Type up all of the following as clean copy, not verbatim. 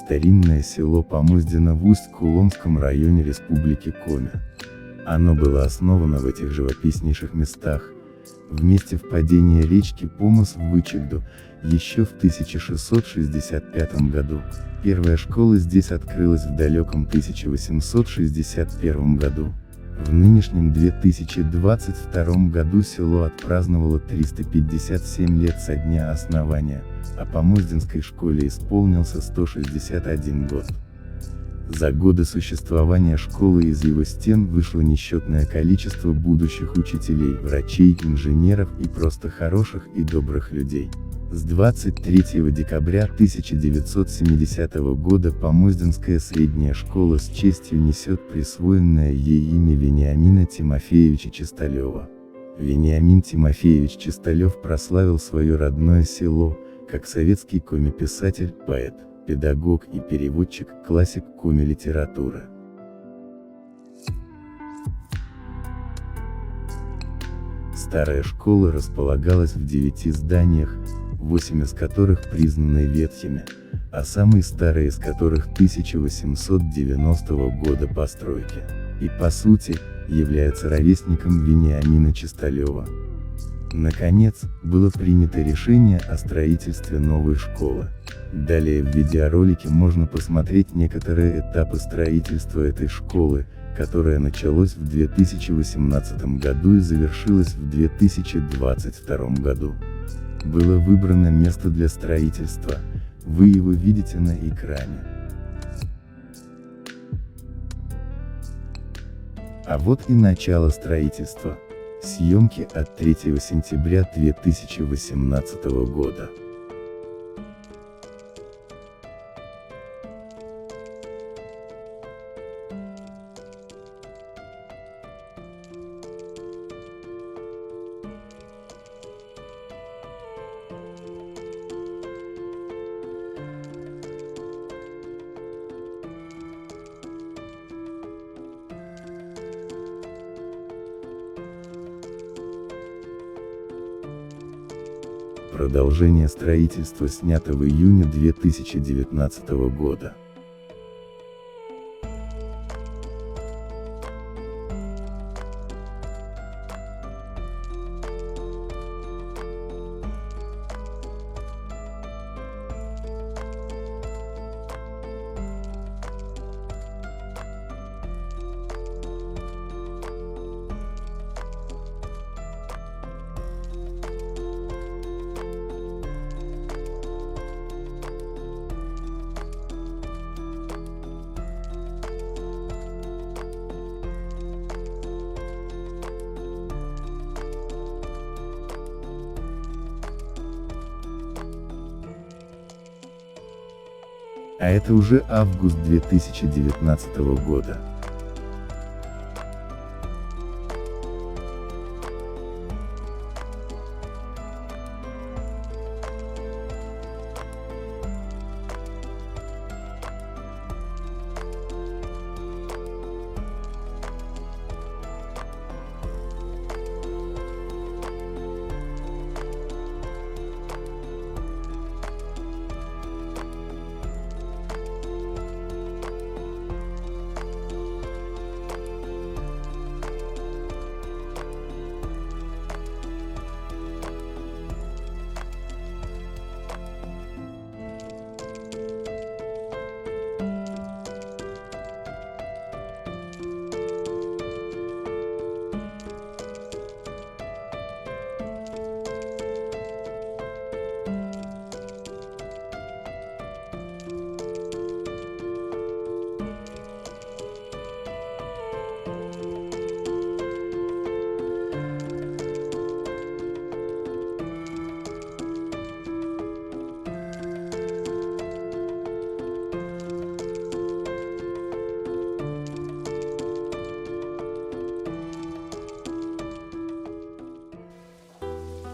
старинное село Помоздино в Усть-Куломском районе Республики Коми. Оно было основано в этих живописнейших местах, в месте впадения речки Помос в Вычегду, еще в 1665 году. Первая школа здесь открылась в далеком 1861 году. В нынешнем 2022 году село отпраздновало 357 лет со дня основания, а Помоздинской школе исполнился 161 год. За годы существования школы из его стен вышло несчетное количество будущих учителей, врачей, инженеров и просто хороших и добрых людей. С 23 декабря 1970 года Помоздинская средняя школа с честью несет присвоенное ей имя Вениамина Тимофеевича Чисталева. Вениамин Тимофеевич Чисталев прославил свое родное село, как советский коми-писатель, поэт, педагог и переводчик, классик коми-литературы. Старая школа располагалась в 9 зданиях, 8 из которых признаны ветхими, а самые старые из которых 1890 года постройки, и по сути, является ровесником Вениамина Чисталева. Наконец, было принято решение о строительстве новой школы. Далее в видеоролике можно посмотреть некоторые этапы строительства этой школы, которое началось в 2018 году и завершилось в 2022 году. Было выбрано место для строительства, вы его видите на экране. А вот и начало строительства. Съемки от 3 сентября 2018 года. Продолжение строительства снято в июне 2019 года. А это уже август 2019 года.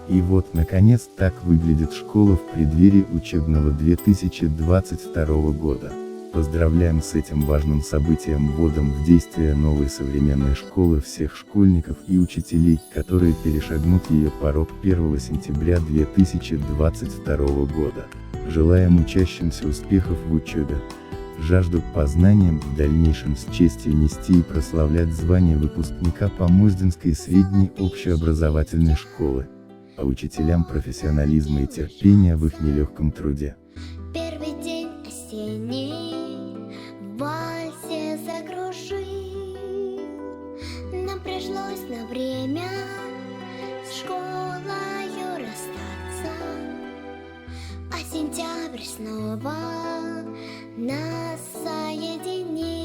И вот, наконец, так выглядит школа в преддверии учебного 2022 года. Поздравляем с этим важным событием, вводом в действие новой современной школы всех школьников и учителей, которые перешагнут ее порог 1 сентября 2022 года. Желаем учащимся успехов в учебе. Жажду к познаниям, в дальнейшем с честью нести и прославлять звание выпускника Помоздинской средней общеобразовательной школы, а учителям профессионализма и терпения в их нелегком труде. Первый день осенний в вальсе закружил. Нам пришлось на время с школою расстаться, а сентябрь снова нас соединил.